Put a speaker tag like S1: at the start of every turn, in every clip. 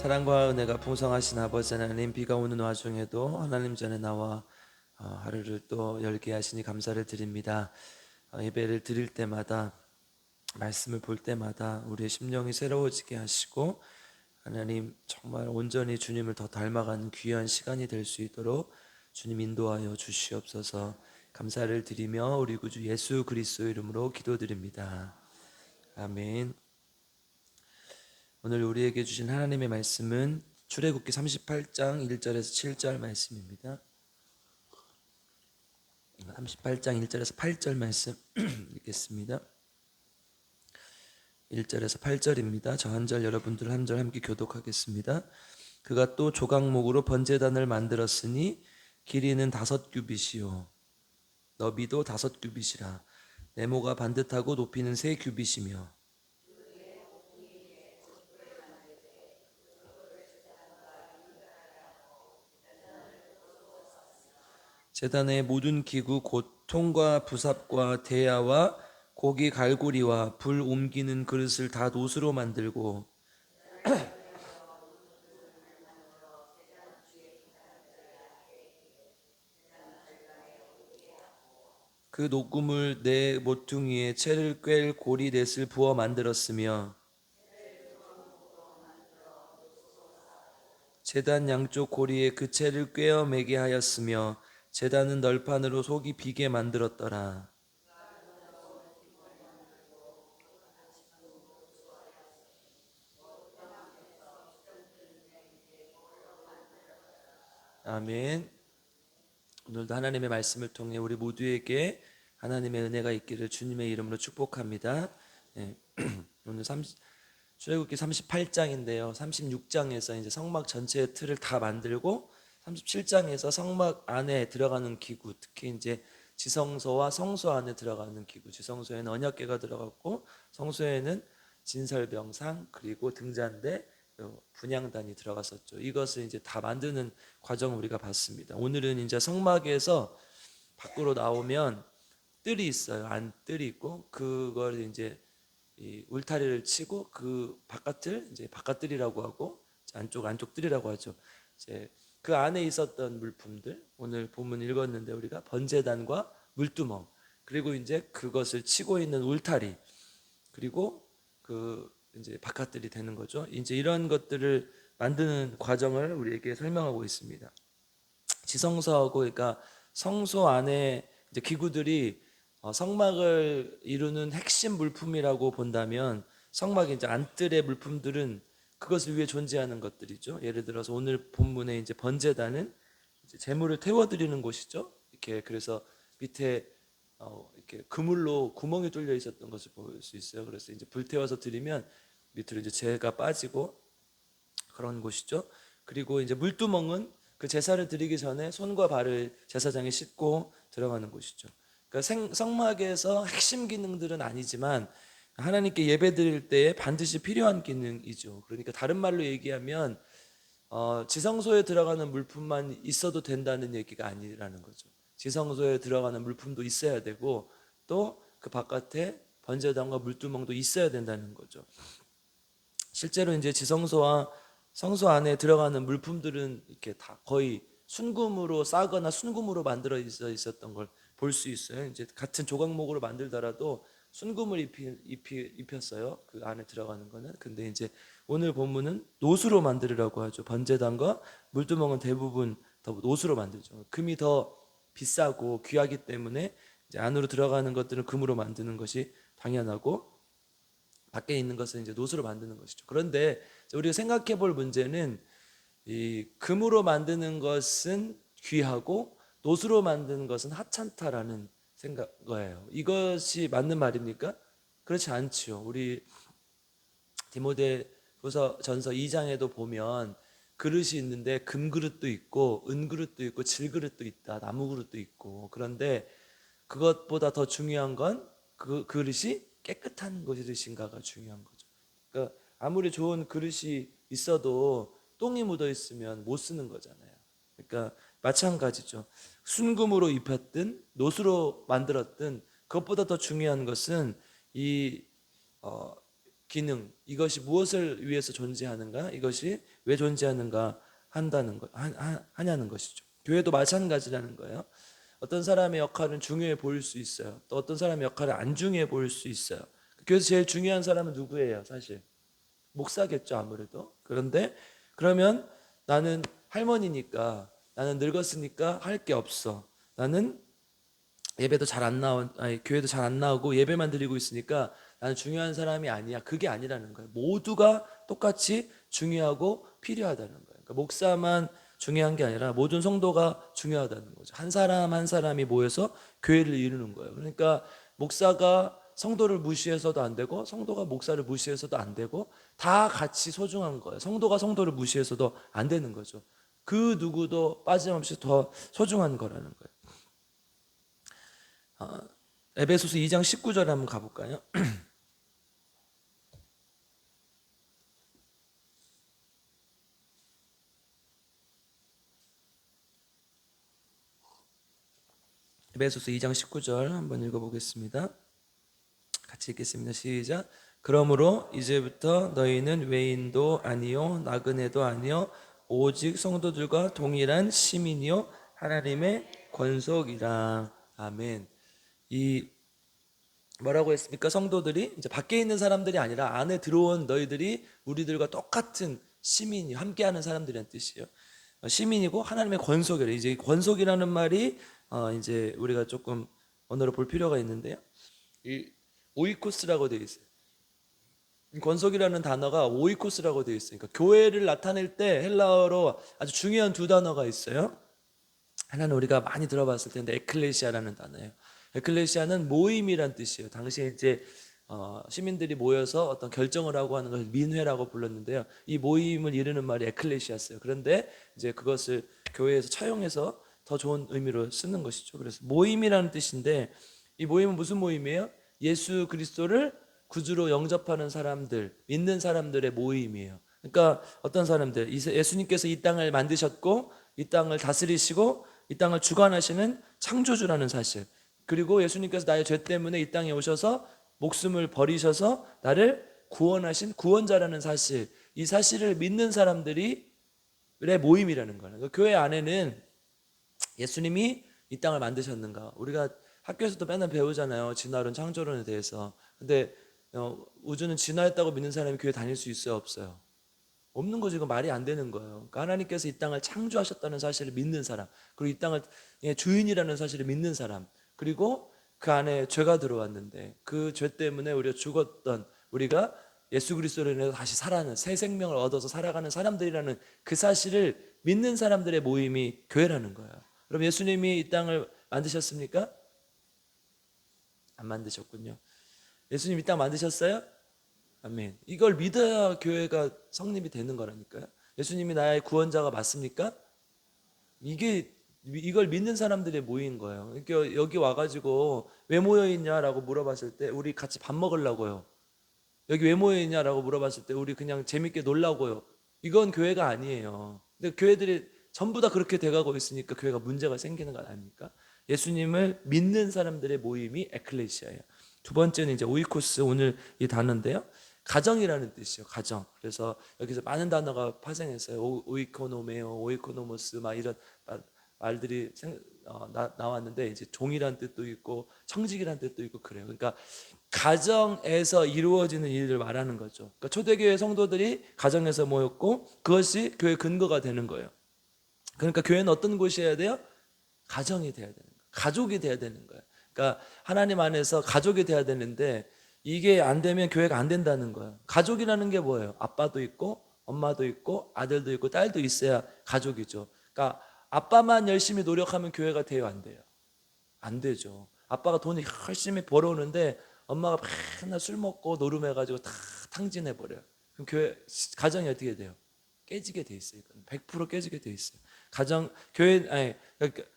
S1: 사랑과 은혜가 풍성하신 아버지 하나님, 비가 오는 와중에도 하나님 전에 나와 하루를 또 열게 하시니 감사를 드립니다. 예배를 드릴 때마다, 말씀을 볼 때마다 우리의 심령이 새로워지게 하시고, 하나님 정말 온전히 주님을 더 닮아가는 귀한 시간이 될 수 있도록 주님 인도하여 주시옵소서. 감사를 드리며 우리 구주 예수 그리스도 이름으로 기도드립니다. 아멘. 오늘 우리에게 주신 하나님의 말씀은 출애굽기 38장 1절에서 7절 말씀입니다. 38장 1절에서 8절 말씀 읽겠습니다. 1절에서 8절입니다. 저 한 절, 여러분들 한 절 함께 교독하겠습니다. 그가 또 조각목으로 번제단을 만들었으니 길이는 5규빗이요 너비도 5규빗이라. 네모가 반듯하고 높이는 3규빗이며 제단의 모든 기구 곧 통과 부삽과 대야와 고기 갈고리와 불 옮기는 그릇을 다 노수로 만들고 그 녹금을 네 모퉁이에 채를 꿰 고리 넷을 부어 만들었으며 제단 양쪽 고리에 그 채를 꿰어 매게 하였으며 제단은 널판으로 속이 비게 만들었더라. 아멘. 오늘도 하나님의 말씀을 통해 우리 모두에게 하나님의 은혜가 있기를 주님의 이름으로 축복합니다. 네. 오늘 출애굽기 38장인데요. 36장에서 이제 성막 전체의 틀을 다 만들고 37장에서 성막 안에 들어가는 기구, 특히 이제 지성소와 성소 안에 들어가는 기구, 지성소에는 언약궤가 들어갔고 성소에는 진설병상 그리고 등잔대, 분향단이 들어갔었죠. 이것을 이제 다 만드는 과정을 우리가 봤습니다. 오늘은 이제 성막에서 밖으로 나오면 뜰이 있어요. 안뜰이 있고 그걸 이제 이 울타리를 치고 그 바깥을 이제 바깥뜰이라고 하고 안쪽 뜰이라고 하죠. 이제 그 안에 있었던 물품들, 오늘 본문 읽었는데 우리가 번제단과 물두멍, 그리고 이제 그것을 치고 있는 울타리, 그리고 그 이제 바깥뜰이 되는 거죠. 이제 이런 것들을 만드는 과정을 우리에게 설명하고 있습니다. 지성소하고 그러니까 성소 안에 이제 기구들이 성막을 이루는 핵심 물품이라고 본다면 성막 이제 안뜰의 물품들은 그것을 위해 존재하는 것들이죠. 예를 들어서 오늘 본문에 이제 번제단은 이제 제물을 태워드리는 곳이죠. 이렇게 그래서 밑에 이렇게 그물로 구멍이 뚫려 있었던 것을 볼 수 있어요. 그래서 이제 불 태워서 드리면 밑으로 이제 재가 빠지고 그런 곳이죠. 그리고 이제 물두멍은 그 제사를 드리기 전에 손과 발을 제사장에 씻고 들어가는 곳이죠. 그러니까 성막에서 핵심 기능들은 아니지만 하나님께 예배 드릴 때에 반드시 필요한 기능이죠. 그러니까 다른 말로 얘기하면 지성소에 들어가는 물품만 있어도 된다는 얘기가 아니라는 거죠. 지성소에 들어가는 물품도 있어야 되고 또 그 바깥에 번제단과 물두멍도 있어야 된다는 거죠. 실제로 이제 지성소와 성소 안에 들어가는 물품들은 이렇게 다 거의 순금으로 싸거나 순금으로 만들어 있었던 걸 볼 수 있어요. 이제 같은 조각목으로 만들더라도 순금을 입혔어요. 그 안에 들어가는 거는. 근데 이제 오늘 본문은 노수로 만들으라고 하죠. 번제단과 물두멍은 대부분 더 노수로 만들죠. 금이 더 비싸고 귀하기 때문에 이제 안으로 들어가는 것들은 금으로 만드는 것이 당연하고 밖에 있는 것은 이제 노수로 만드는 것이죠. 그런데 우리가 생각해 볼 문제는 이 금으로 만드는 것은 귀하고 노수로 만드는 것은 하찮다라는 거예요. 이것이 맞는 말입니까? 그렇지 않지요. 우리 디모데후서 전서 2장에도 보면 그릇이 있는데 금그릇도 있고 은그릇도 있고 질그릇도 있다. 나무그릇도 있고. 그런데 그것보다 더 중요한 건 그 그릇이 깨끗한 그릇인가가 중요한 거죠. 그러니까 아무리 좋은 그릇이 있어도 똥이 묻어 있으면 못 쓰는 거잖아요. 그러니까 마찬가지죠. 순금으로 입혔든 노수로 만들었든 그것보다 더 중요한 것은 이 기능, 이것이 무엇을 위해서 존재하는가, 이것이 왜 존재하는가 하냐는 것이죠. 교회도 마찬가지라는 거예요. 어떤 사람의 역할은 중요해 보일 수 있어요. 또 어떤 사람의 역할은 안 중요해 보일 수 있어요. 교회에서 제일 중요한 사람은 누구예요? 사실 목사겠죠, 아무래도. 그런데 그러면 나는 할머니니까, 나는 늙었으니까 할 게 없어, 나는 예배도 잘 안 교회도 잘 안 나오고 예배만 드리고 있으니까 나는 중요한 사람이 아니야. 그게 아니라는 거예요. 모두가 똑같이 중요하고 필요하다는 거예요. 그러니까 목사만 중요한 게 아니라 모든 성도가 중요하다는 거죠. 한 사람 한 사람이 모여서 교회를 이루는 거예요. 그러니까 목사가 성도를 무시해서도 안 되고 성도가 목사를 무시해서도 안 되고 다 같이 소중한 거예요. 성도가 성도를 무시해서도 안 되는 거죠. 그 누구도 빠짐없이 더 소중한 거라는 거예요. 에베소서 2장 19절 한번 가볼까요? 에베소서 2장 19절 한번 읽어보겠습니다. 같이 읽겠습니다. 시작. 그러므로 이제부터 너희는 외인도 아니요 나그네도 아니요 오직 성도들과 동일한 시민이요 하나님의 권속이라. 아멘. 이 뭐라고 했습니까? 성도들이 이제 밖에 있는 사람들이 아니라 안에 들어온 너희들이 우리들과 똑같은 시민이 함께하는 사람들이란 뜻이에요. 시민이고 하나님의 권속이라. 이제 권속이라는 말이 이제 우리가 조금 언어로 볼 필요가 있는데요. 이 오이코스라고 되어 있어요. 권속이라는 단어가 오이코스라고 되어 있으니까 교회를 나타낼 때 헬라어로 아주 중요한 두 단어가 있어요. 하나는 우리가 많이 들어봤을 텐데 에클레시아라는 단어예요. 에클레시아는 모임이란 뜻이에요. 당시에 이제 시민들이 모여서 어떤 결정을 하고 하는 것을 민회라고 불렀는데요. 이 모임을 이루는 말이 에클레시아였어요. 그런데 이제 그것을 교회에서 차용해서 더 좋은 의미로 쓰는 것이죠. 그래서 모임이라는 뜻인데 이 모임은 무슨 모임이에요? 예수 그리스도를 구주로 영접하는 사람들, 믿는 사람들의 모임이에요. 그러니까 어떤 사람들, 예수님께서 이 땅을 만드셨고 이 땅을 다스리시고 이 땅을 주관하시는 창조주라는 사실, 그리고 예수님께서 나의 죄 때문에 이 땅에 오셔서 목숨을 버리셔서 나를 구원하신 구원자라는 사실, 이 사실을 믿는 사람들의 모임이라는 거예요. 그러니까 교회 안에는 예수님이 이 땅을 만드셨는가, 우리가 학교에서도 맨날 배우잖아요. 진화론, 창조론에 대해서. 근데 우주는 진화했다고 믿는 사람이 교회 다닐 수 있어요, 없어요? 없는 거죠. 이거 말이 안 되는 거예요. 그러니까 하나님께서 이 땅을 창조하셨다는 사실을 믿는 사람, 그리고 이 땅을 주인이라는 사실을 믿는 사람, 그리고 그 안에 죄가 들어왔는데 그 죄 때문에 우리가 죽었던, 우리가 예수 그리스도로 인해서 다시 살아는, 새 생명을 얻어서 살아가는 사람들이라는 그 사실을 믿는 사람들의 모임이 교회라는 거예요. 그럼 예수님이 이 땅을 만드셨습니까? 안 만드셨군요. 예수님 이 땅 만드셨어요? 아멘. 이걸 믿어야 교회가 성립이 되는 거라니까요. 예수님이 나의 구원자가 맞습니까? 이걸 믿는 사람들이 모인 거예요. 그러니까 여기 와가지고 왜 모여 있냐라고 물어봤을 때 우리 같이 밥 먹으려고요. 여기 왜 모여 있냐라고 물어봤을 때 우리 그냥 재밌게 놀라고요. 이건 교회가 아니에요. 근데 교회들이 전부 다 그렇게 돼가고 있으니까 교회가 문제가 생기는 거 아닙니까? 예수님을 믿는 사람들의 모임이 에클레시아예요. 두 번째는 이제 오이코스, 오늘 이 단어인데요. 가정이라는 뜻이에요. 가정. 그래서 여기서 많은 단어가 파생했어요. 오이코노메오, 오이코노모스, 막 이런 말들이 나왔는데 이제 종이란 뜻도 있고 청직이란 뜻도 있고 그래요. 그러니까 가정에서 이루어지는 일을 말하는 거죠. 그러니까 초대교회 성도들이 가정에서 모였고 그것이 교회 근거가 되는 거예요. 그러니까 교회는 어떤 곳이어야 돼요? 가정이 돼야 되는 거예요. 가족이 돼야 되는 거예요. 그러니까 하나님 안에서 가족이 돼야 되는데 이게 안 되면 교회가 안 된다는 거예요. 가족이라는 게 뭐예요? 아빠도 있고 엄마도 있고 아들도 있고 딸도 있어야 가족이죠. 그러니까 아빠만 열심히 노력하면 교회가 돼요, 안 돼요? 안 되죠. 아빠가 돈을 열심히 벌어오는데 엄마가 맨날 술 먹고 노름해가지고 다 탕진해버려요. 그럼 가정이 어떻게 돼요? 깨지게 돼 있어요. 100% 깨지게 돼 있어요.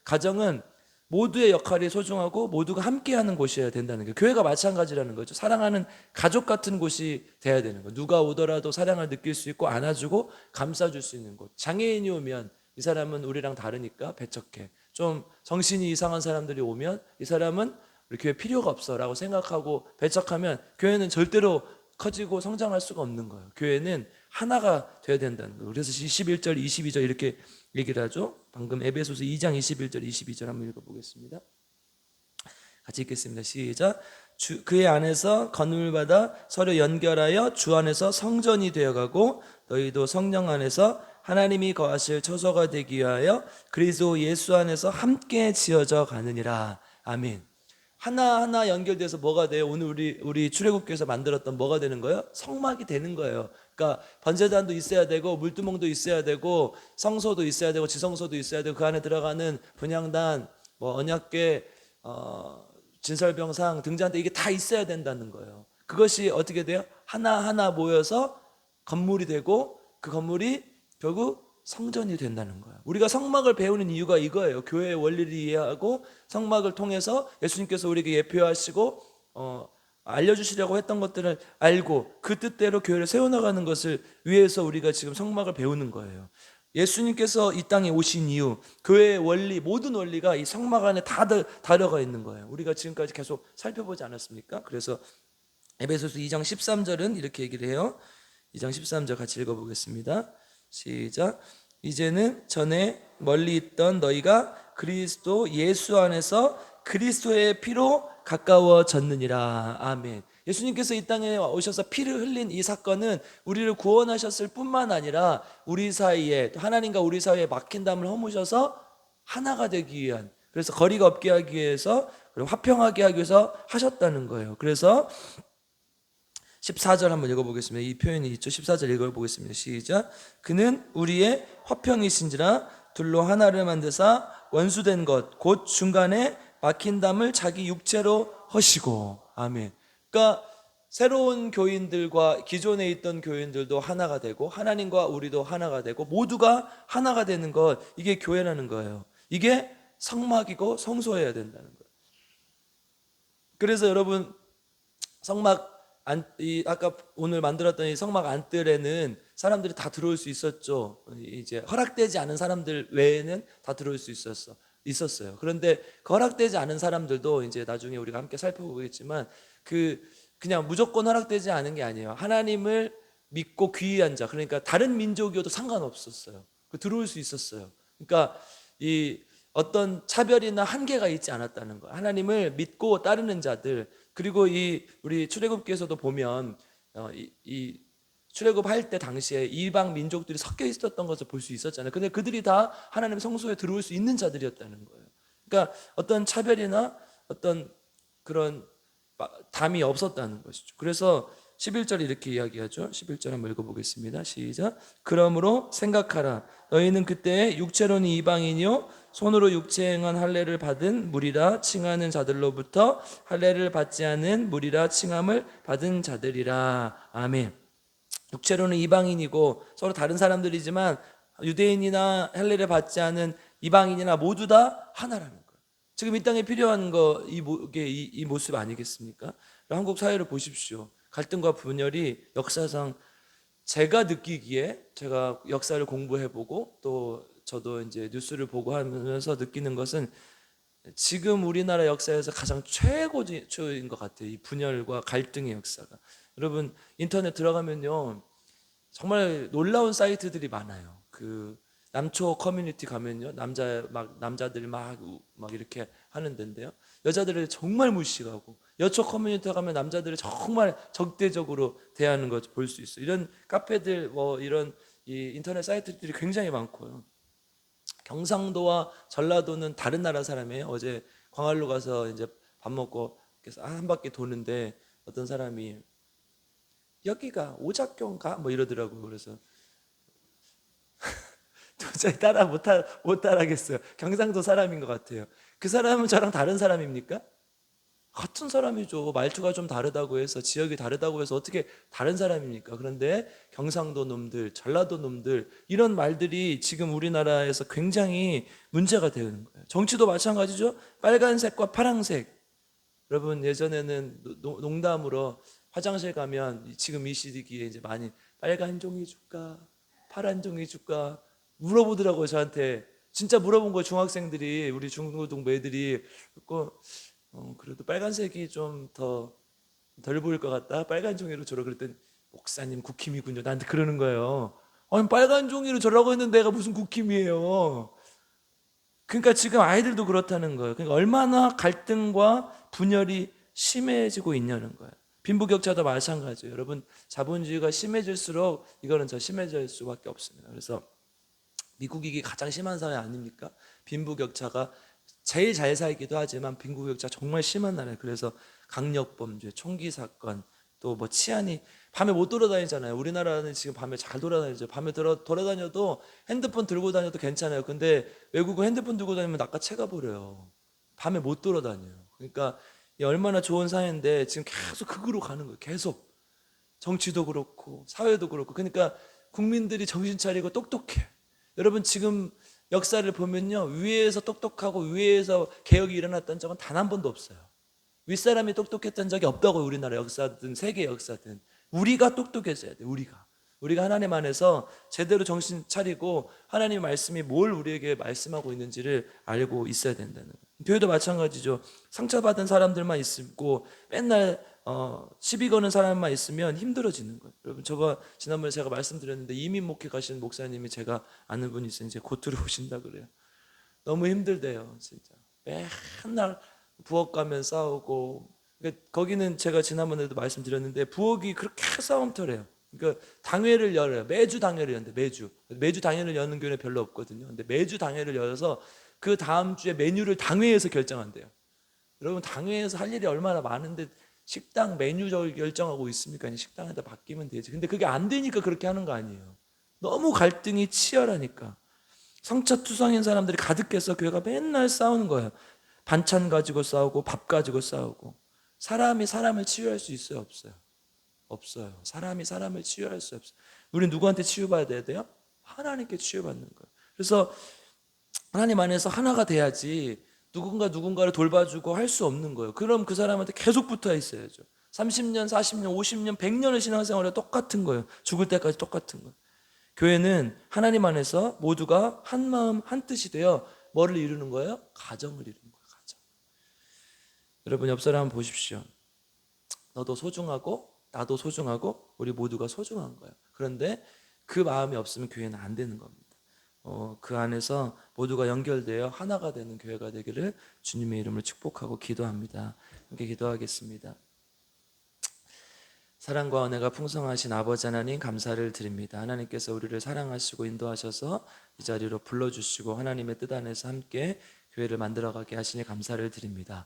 S1: 가정은 모두의 역할이 소중하고 모두가 함께하는 곳이어야 된다는 거예요. 교회가 마찬가지라는 거죠. 사랑하는 가족 같은 곳이 돼야 되는 거예요. 누가 오더라도 사랑을 느낄 수 있고 안아주고 감싸줄 수 있는 곳. 장애인이 오면 이 사람은 우리랑 다르니까 배척해. 좀 정신이 이상한 사람들이 오면 이 사람은 우리 교회 필요가 없어 라고 생각하고 배척하면 교회는 절대로 커지고 성장할 수가 없는 거예요. 교회는 하나가 돼야 된다는 거예요. 그래서 11절, 22절 이렇게 얘기를 하죠. 방금 에베소서 2장 21절, 22절 한번 읽어보겠습니다. 같이 읽겠습니다. 시작. 그의 안에서 건물을 받아 서로 연결하여 주 안에서 성전이 되어가고 너희도 성령 안에서 하나님이 거하실 처소가 되기 위하여 그리스도 예수 안에서 함께 지어져 가느니라. 아멘. 하나하나 연결돼서 뭐가 돼요? 오늘 우리 출애굽교에서 만들었던 뭐가 되는 거예요? 성막이 되는 거예요. 그러니까 번제단도 있어야 되고 물두멍도 있어야 되고 성소도 있어야 되고 지성소도 있어야 되고 그 안에 들어가는 분향단, 언약궤, 진설병상, 등잔대 이게 다 있어야 된다는 거예요. 그것이 어떻게 돼요? 하나하나 모여서 건물이 되고 그 건물이 결국 성전이 된다는 거예요. 우리가 성막을 배우는 이유가 이거예요. 교회의 원리를 이해하고 성막을 통해서 예수님께서 우리에게 예표하시고 알려주시려고 했던 것들을 알고 그 뜻대로 교회를 세워나가는 것을 위해서 우리가 지금 성막을 배우는 거예요. 예수님께서 이 땅에 오신 이유, 교회의 원리, 모든 원리가 이 성막 안에 다 들어가 있는 거예요. 우리가 지금까지 계속 살펴보지 않았습니까? 그래서 에베소서 2장 13절은 이렇게 얘기를 해요. 2장 13절 같이 읽어보겠습니다. 시작. 이제는 전에 멀리 있던 너희가 그리스도 예수 안에서 그리스도의 피로 가까워졌느니라. 아멘. 예수님께서 이 땅에 오셔서 피를 흘린 이 사건은 우리를 구원하셨을 뿐만 아니라 우리 사이에 하나님과 우리 사이에 막힌 담을 허무셔서 하나가 되기 위한, 그래서 거리가 없게 하기 위해서, 그리고 화평하게 하기 위해서 하셨다는 거예요. 그래서 14절 한번 읽어보겠습니다. 이 표현이 있죠. 14절 읽어보겠습니다. 시작. 그는 우리의 화평이신지라 둘로 하나를 만드사 원수된 것 곧 중간에 막힌 담을 자기 육체로 허시고. 아멘. 그러니까 새로운 교인들과 기존에 있던 교인들도 하나가 되고 하나님과 우리도 하나가 되고 모두가 하나가 되는 것, 이게 교회라는 거예요. 이게 성막이고 성소해야 된다는 거예요. 그래서 여러분 성막 아까 오늘 만들었던 이 성막 안뜰에는 사람들이 다 들어올 수 있었죠. 이제 허락되지 않은 사람들 외에는 다 들어올 수 있었어요. 그런데 그 허락되지 않은 사람들도 이제 나중에 우리가 함께 살펴보겠지만 그냥 무조건 허락되지 않은 게 아니에요. 하나님을 믿고 귀의한 자, 그러니까 다른 민족이어도 상관없었어요. 들어올 수 있었어요. 그러니까 이 어떤 차별이나 한계가 있지 않았다는 거예요. 하나님을 믿고 따르는 자들, 그리고 우리 출애굽기에서도 보면 이 출애굽할 때 당시에 이방 민족들이 섞여 있었던 것을 볼 수 있었잖아요. 근데 그들이 다 하나님 성소에 들어올 수 있는 자들이었다는 거예요. 그러니까 어떤 차별이나 어떤 그런 담이 없었다는 것이죠. 그래서 11절 이렇게 이야기하죠. 11절 한번 읽어보겠습니다. 시작. 그러므로 생각하라. 너희는 그때 육체로는 이방인이요 손으로 육체 행한 할례를 받은 무리라 칭하는 자들로부터 할례를 받지 않은 무리라 칭함을 받은 자들이라. 아멘. 육체로는 이방인이고 서로 다른 사람들이지만 유대인이나 할례를 받지 않은 이방인이나 모두 다 하나라는 거예요. 지금 이 땅에 필요한 거 이 모습 아니겠습니까? 한국 사회를 보십시오. 갈등과 분열이 역사상 제가 느끼기에, 제가 역사를 공부해보고 또 저도 이제 뉴스를 보고 하면서 느끼는 것은 지금 우리나라 역사에서 가장 최고인 것 같아요. 이 분열과 갈등의 역사가. 여러분 인터넷 들어가면요 정말 놀라운 사이트들이 많아요. 남초 커뮤니티 가면요 남자들 막 이렇게 하는 데인데요, 여자들을 정말 무시하고, 여초 커뮤니티 가면 남자들을 정말 적대적으로 대하는 것 볼 수 있어요. 이런 카페들 이런 이 인터넷 사이트들이 굉장히 많고요. 경상도와 전라도는 다른 나라 사람이에요. 어제 광안로 가서 이제 밥 먹고 한 바퀴 도는데 어떤 사람이 여기가 오작교인가 이러더라고요. 그래서 도저히 못 따라하겠어요. 경상도 사람인 것 같아요. 그 사람은 저랑 다른 사람입니까? 같은 사람이죠. 말투가 좀 다르다고 해서, 지역이 다르다고 해서 어떻게 다른 사람입니까? 그런데 경상도 놈들, 전라도 놈들, 이런 말들이 지금 우리나라에서 굉장히 문제가 되는 거예요. 정치도 마찬가지죠. 빨간색과 파란색. 여러분 예전에는 농담으로 화장실 가면 지금 이 시기에 이제 많이 빨간 종이 줄까 파란 종이 줄까 물어보더라고요. 저한테 진짜 물어본 거예요. 중학생들이, 우리 중고등부 애들이. 그래도 빨간색이 좀 더 덜 보일 것 같다. 빨간 종이로 줘라. 그랬더니 목사님 국힘이군요. 나한테 그러는 거예요. 아니 빨간 종이로 줘라고 했는데 내가 무슨 국힘이에요. 그러니까 지금 아이들도 그렇다는 거예요. 그러니까 얼마나 갈등과 분열이 심해지고 있냐는 거예요. 빈부격차도 마찬가지예요. 여러분 자본주의가 심해질수록 이거는 더 심해질 수밖에 없습니다. 그래서 미국이 가장 심한 사회 아닙니까? 빈부격차가 제일 잘 살기도 하지만 빈부격차 정말 심한 나라예요. 그래서 강력범죄, 총기 사건, 또 뭐 치안이 밤에 못 돌아다니잖아요. 우리나라는 지금 밤에 잘 돌아다니죠. 밤에 돌아다녀도 핸드폰 들고 다녀도 괜찮아요. 근데 외국은 핸드폰 들고 다니면 낚아채가 버려요. 밤에 못 돌아다녀요. 그러니까 얼마나 좋은 사회인데 지금 계속 극으로 가는 거예요. 계속 정치도 그렇고 사회도 그렇고. 그러니까 국민들이 정신 차리고 똑똑해. 여러분 지금 역사를 보면요, 위에서 똑똑하고 위에서 개혁이 일어났던 적은 단 한 번도 없어요. 윗사람이 똑똑했던 적이 없다고. 우리나라 역사든 세계 역사든 우리가 똑똑해져야 돼. 우리가 하나님 안에서 제대로 정신 차리고 하나님의 말씀이 뭘 우리에게 말씀하고 있는지를 알고 있어야 된다는 거예요. 교회도 마찬가지죠. 상처받은 사람들만 있고 맨날 시비 거는 사람만 있으면 힘들어지는 거예요. 여러분 지난번에 제가 말씀드렸는데 이민 목회 가시는 목사님이 제가 아는 분이 있어요. 이제 곧 들어오신다 그래요. 너무 힘들대요. 진짜 맨날 부엌 가면 싸우고. 그러니까 거기는 제가 지난번에도 말씀드렸는데 부엌이 그렇게 싸움터래요. 그러니까 당회를 열어요. 매주 당회를 여는데 매주 당회를 여는 교회는 별로 없거든요. 근데 매주 당회를 열어서 그 다음 주에 메뉴를 당회에서 결정한대요. 여러분 당회에서 할 일이 얼마나 많은데 식당 메뉴 결정하고 있습니까? 식당에다 바뀌면 되지. 근데 그게 안 되니까 그렇게 하는 거 아니에요. 너무 갈등이 치열하니까. 성차투성인 사람들이 가득해서 교회가 맨날 싸우는 거예요. 반찬 가지고 싸우고 밥 가지고 싸우고. 사람이 사람을 치유할 수 있어요? 없어요? 없어요. 사람이 사람을 치유할 수 없어요. 우리 누구한테 치유받아야 돼요? 하나님께 치유받는 거예요. 그래서 하나님 안에서 하나가 돼야지 누군가를 돌봐주고 할 수 없는 거예요. 그럼 그 사람한테 계속 붙어 있어야죠. 30년, 40년, 50년, 100년을 신앙생활에 똑같은 거예요. 죽을 때까지 똑같은 거예요. 교회는 하나님 안에서 모두가 한 마음 한 뜻이 되어 뭐를 이루는 거예요? 가정을 이루는 거예요. 가정. 여러분 옆 사람 한번 보십시오. 너도 소중하고 나도 소중하고 우리 모두가 소중한 거예요. 그런데 그 마음이 없으면 교회는 안 되는 겁니다. 그 안에서 모두가 연결되어 하나가 되는 교회가 되기를 주님의 이름으로 축복하고 기도합니다. 함께 기도하겠습니다. 사랑과 은혜가 풍성하신 아버지 하나님 감사를 드립니다. 하나님께서 우리를 사랑하시고 인도하셔서 이 자리로 불러주시고 하나님의 뜻 안에서 함께 교회를 만들어가게 하시니 감사를 드립니다.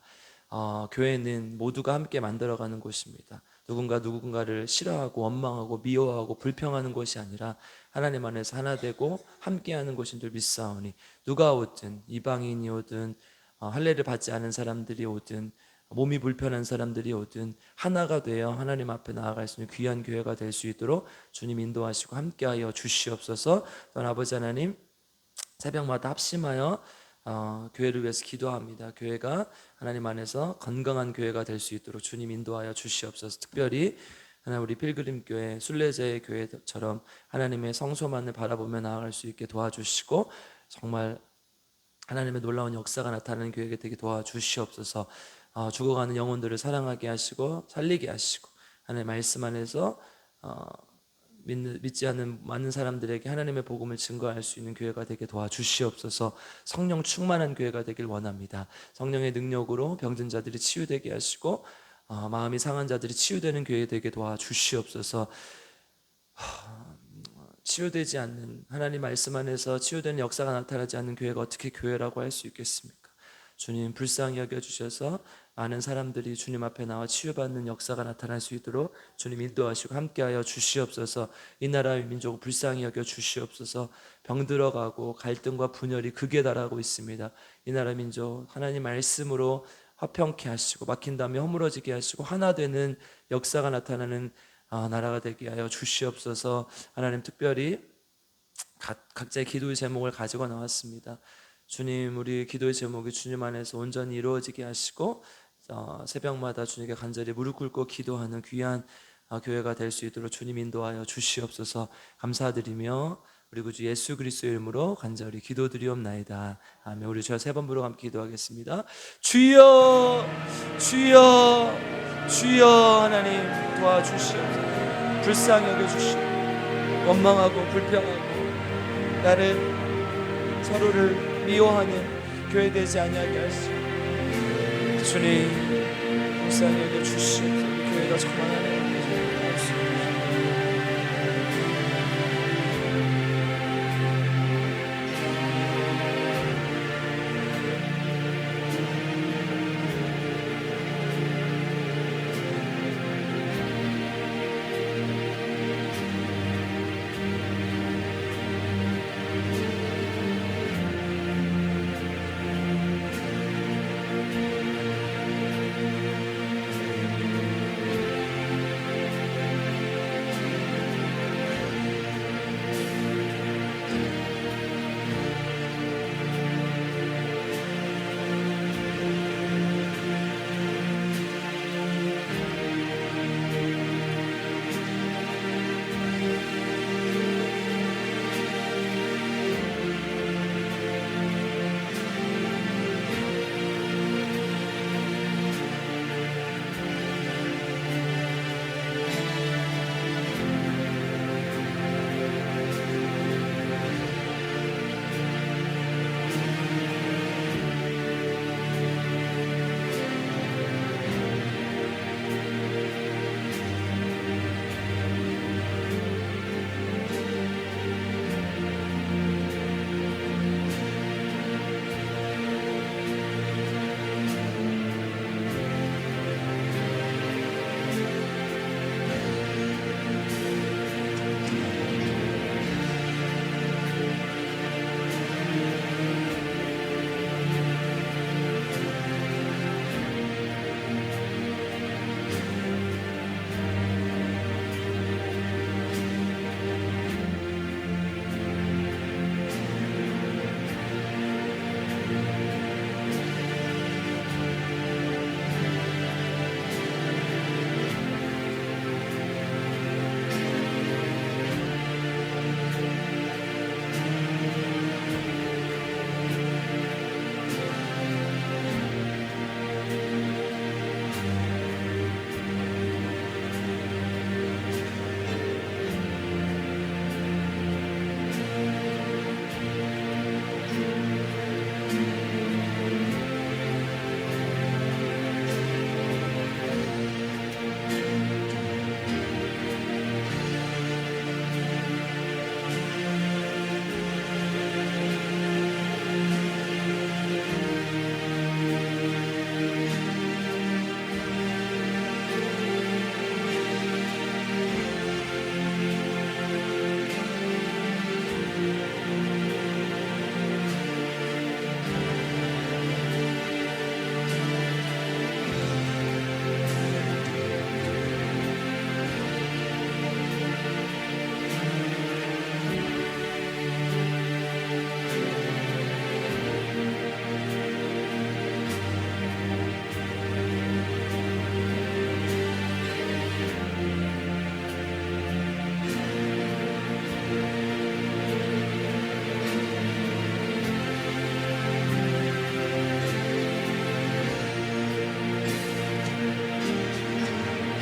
S1: 교회는 모두가 함께 만들어가는 곳입니다. 누군가를 싫어하고 원망하고 미워하고 불평하는 곳이 아니라 하나님 안에서 하나 되고 함께하는 곳인 줄 믿사오니 누가 오든 이방인이 오든 할례를 받지 않은 사람들이 오든 몸이 불편한 사람들이 오든 하나가 되어 하나님 앞에 나아갈 수 있는 귀한 교회가 될 수 있도록 주님 인도하시고 함께하여 주시옵소서. 또한 아버지 하나님 새벽마다 합심하여 교회를 위해서 기도합니다. 교회가 하나님 안에서 건강한 교회가 될 수 있도록 주님 인도하여 주시옵소서. 특별히 하나님 우리 필그림교회 순례자의 교회처럼 하나님의 성소만을 바라보며 나아갈 수 있게 도와주시고 정말 하나님의 놀라운 역사가 나타나는 교회가 되게 도와주시옵소서. 죽어가는 영혼들을 사랑하게 하시고 살리게 하시고 하나님의 말씀 안에서 믿지 않는 많은 사람들에게 하나님의 복음을 증거할 수 있는 교회가 되게 도와주시옵소서. 성령 충만한 교회가 되길 원합니다. 성령의 능력으로 병든 자들이 치유되게 하시고 마음이 상한 자들이 치유되는 교회 되게 도와주시옵소서. 치유되지 않는 하나님 말씀 안에서 치유되는 역사가 나타나지 않는 교회가 어떻게 교회라고 할 수 있겠습니까? 주님 불쌍히 여겨주셔서 많은 사람들이 주님 앞에 나와 치유받는 역사가 나타날 수 있도록 주님 인도하시고 함께하여 주시옵소서. 이 나라의 민족을 불쌍히 여겨 주시옵소서. 병들어가고 갈등과 분열이 극에 달하고 있습니다. 이 나라 민족 하나님 말씀으로 화평케 하시고 막힌 다음에 허물어지게 하시고 하나 되는 역사가 나타나는 나라가 되게 하여 주시옵소서. 하나님 특별히 각자의 기도의 제목을 가지고 나왔습니다. 주님 우리 기도의 제목이 주님 안에서 온전히 이루어지게 하시고 새벽마다 주님께 간절히 무릎 꿇고 기도하는 귀한 교회가 될 수 있도록 주님 인도하여 주시옵소서. 감사드리며 우리 구주 예수 그리스도의 이름으로 간절히 기도드리옵나이다. 아멘. 우리 저 세 번 부르고 함께 기도하겠습니다. 주여 주여 주여. 하나님 도와주시옵소서. 불쌍히 여겨주시고 원망하고 불평하고 나를 서로를 미워하는 교회 되지 아니하게 하시고 주님 불쌍히 여겨주시옵소서. 교회가 충만하네.